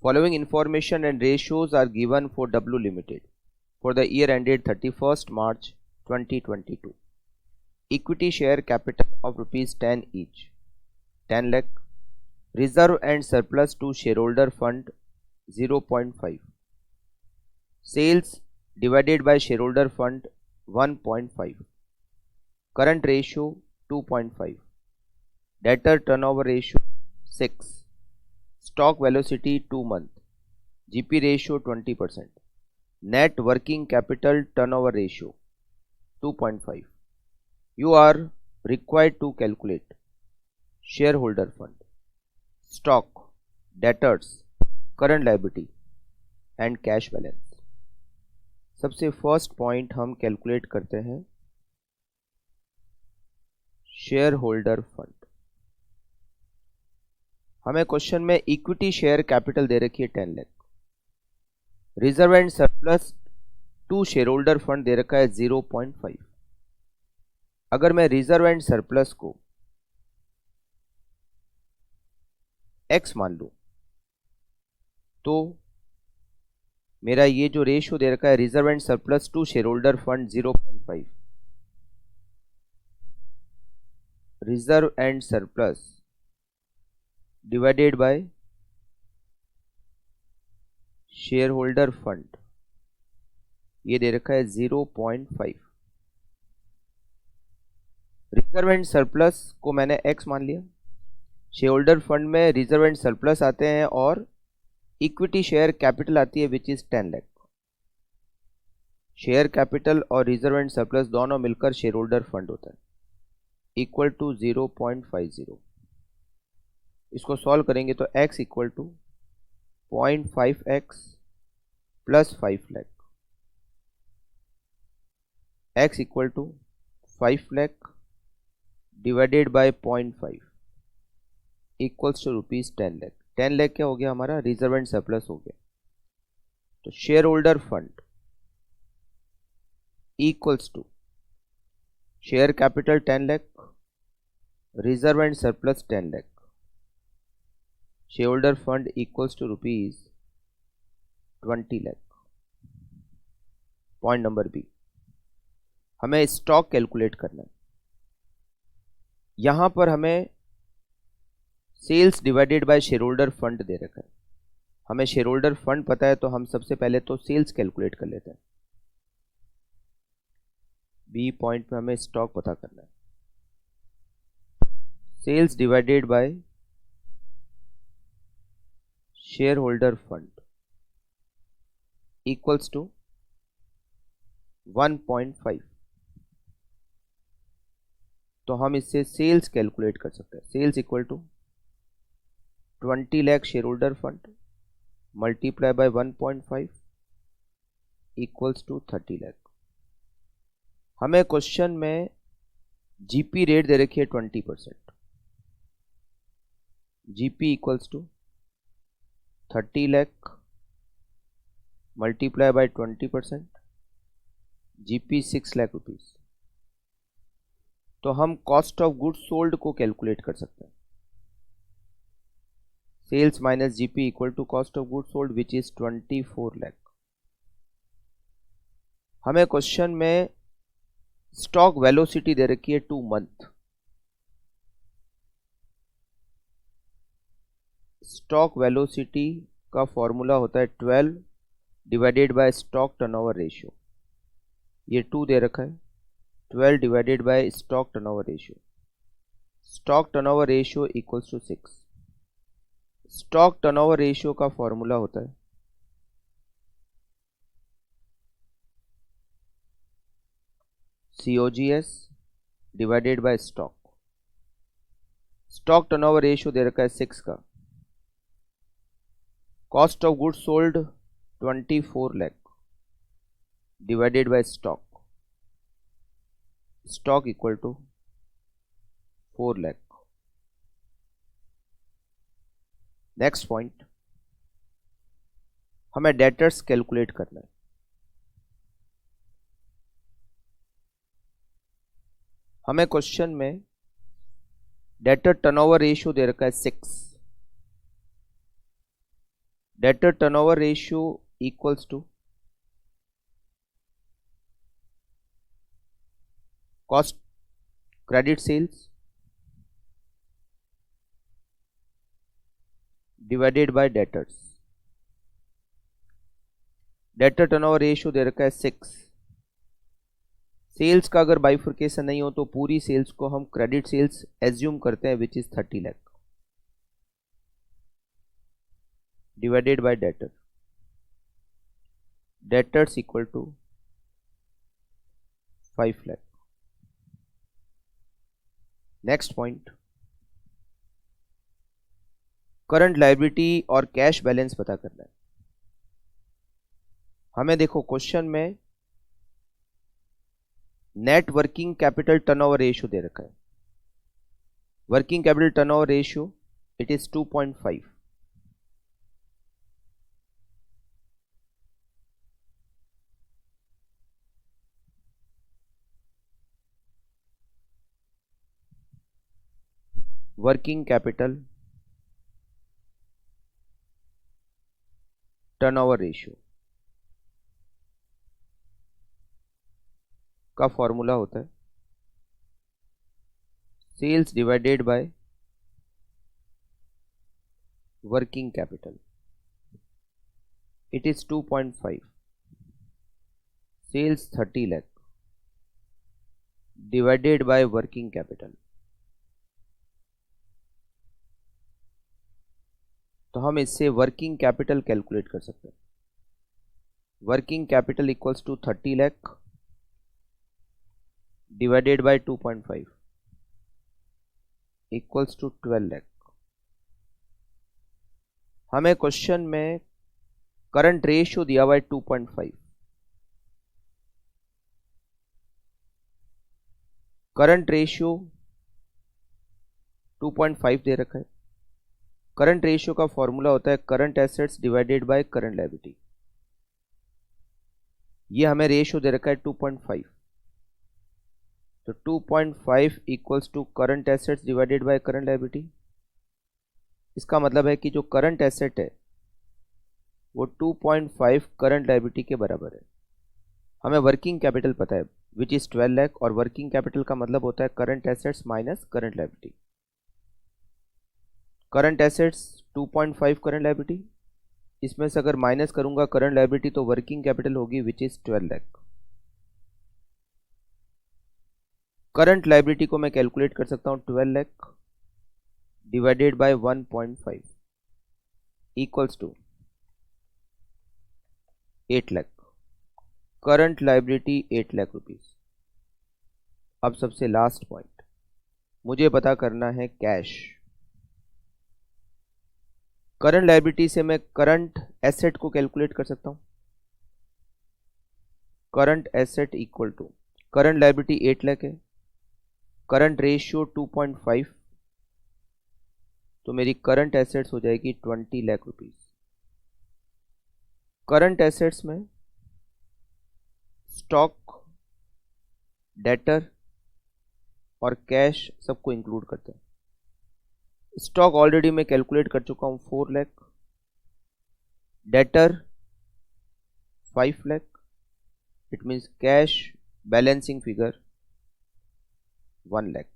Following information and ratios are given for W Limited for the year ended 31st March 2022. Equity share capital of rupees 10 each, 10 lakh. Reserve and surplus to shareholder fund 0.5. Sales divided by shareholder fund 1.5. Current ratio 2.5. Debtor turnover ratio 6. Stock velocity 2 month. GP ratio 20%. Net working capital turnover ratio 2.5. You are required to calculate shareholder fund, stock, debtors, current liability and cash balance. सबसे first point हम calculate करते हैं share holder fund. हमें question में equity share capital दे रखी है 10 lakh, reserve and surplus to share holder fund दे रखा है 0.5। अगर मैं रिजर्व एंड सरप्लस को x मान लूं तो मेरा ये जो रेशियो दे रखा है reserve and surplus to share holder fund 0.5, reserve and surplus divided by share holder fund, ये दे रखा है 0.5। रिजर्व एंड सरप्लस को मैंने x मान लिया। शेयर होल्डर फंड में रिजर्व एंड सरप्लस आते हैं और इक्विटी शेयर कैपिटल आती है which is 10 lakh. Share capital और रिजर्व एंड सरप्लस दोनों मिलकर शेयर होल्डर फंड होता है, इक्वल टू 0.50। इसको सॉल्व करेंगे तो x इक्वल टू 0.5x प्लस 5 lakh, x equal to 5 lakh divided by 0.5 equals to rupees 10 lakh. 10 lakh क्या हो गया हमारा, रिजर्व एंड सरप्लस हो गया। तो share holder fund equals to share capital 10 lakh, reserve and surplus 10 lakh, share holder fund equals to rupees 20 lakh. Point number B, हमें stock calculate करना है। यहां पर हमें sales divided by share holder fund दे रखा है। हमें शेयर होल्डर फंड पता है तो हम सबसे पहले तो सेल्स कैलकुलेट कर लेते हैं। बी पॉइंट में हमें स्टॉक पता करना है। Sales divided by share holder fund equals to 1.5। तो हम इससे सेल्स कैलकुलेट कर सकते हैं। Sales equal to 20 lakh share holder fund multiply by 1.5 equals to 30 lakh. हमें क्वेश्चन में जीपी रेट दे रखी है 20%। GP equals to 30 lakh multiply by 20%, GP 6 lakh rupees. तो हम कॉस्ट ऑफ गुड्स सोल्ड को कैलकुलेट कर सकते हैं। Sales minus GP equal to cost of goods sold which is 24 lakh. हमें क्वेश्चन में स्टॉक वेलोसिटी दे रखी है 2 मंथ। स्टॉक वेलोसिटी का फॉर्मूला होता है 12 divided by stock turnover ratio. ये 2 दे रखा है, 12 divided by stock turnover ratio. Stock turnover ratio equals to 6। Stock turnover ratio का फॉर्मूला होता है COGS divided by stock. Stock turnover ratio दे रखा है 6 का। Cost of goods sold 24 lakh divided by stock. Stock equal to 4 lakh. Next point, हमें debtors calculate करना है। हमें क्वेश्चन में डेटर टर्नओवर रेशियो दे रखा है 6। debtor turnover ratio equals to cost credit sales divided by debtors. Debtor turnover ratio दे रखा है 6. सेल्स का अगर बाइफर्केशन नहीं हो तो पूरी सेल्स को हम क्रेडिट सेल्स एज्यूम करते हैं which is 30 lakh divided by debtor. Debtors equal to 5 lakh. Next point, current liability और कैश बैलेंस पता करना है हमें. देखो क्वेश्चन में net working capital turnover ratio दे रखा है. Working capital turnover ratio it is 2.5. Working capital turnover ratio का फॉर्मूला होता है sales divided by working capital. It is 2.5. Sales 30 lakh divided by working capital. तो हम इससे वर्किंग कैपिटल कैलकुलेट कर सकते हैं. Working capital equals to 30 lakh divided by 2.5 equals to 12 lakh. हमें क्वेश्चन में करंट रेशियो दिया हुआ है 2.5. करंट रेशियो 2.5 दे रखा है. करंट रेशियो का फॉर्मूला होता है current assets divided by current liability. ये हमें रेशियो दे रखा है 2.5. तो 2.5 equals to current assets divided by current liability. इसका मतलब है कि जो करंट एसेट है वो 2.5 करंट लायबिलिटी के बराबर है. हमें वर्किंग कैपिटल पता है विच इज 12 लाख और वर्किंग कैपिटल का मतलब होता है current assets minus current liability. Current assets 2.5 current liability, इसमें से अगर माइनस करूंगा करंट लायबिलिटी तो वर्किंग कैपिटल होगी which is 12 lakh. Current liability को मैं कैलकुलेट कर सकता हूं 12 lakh divided by 1.5 equals to 8 lakh. Current liability 8 lakh rupees. अब सबसे लास्ट पॉइंट, मुझे पता करना है कैश. करंट लायबिलिटी से मैं करंट एसेट को कैलकुलेट कर सकता हूं. Current asset equal to current liability 8 lakh है, करंट रेशियो 2.5, तो मेरी करंट एसेट्स हो जाएगी 20 लाख रुपीज. करंट एसेट्स में स्टॉक, डेटर और कैश सबको इंक्लूड करते हैं. स्टॉक ऑलरेडी मैं कैलकुलेट कर चुका हूं 4 lakh, debtor 5 lakh. It means cash balancing figure 1 lakh.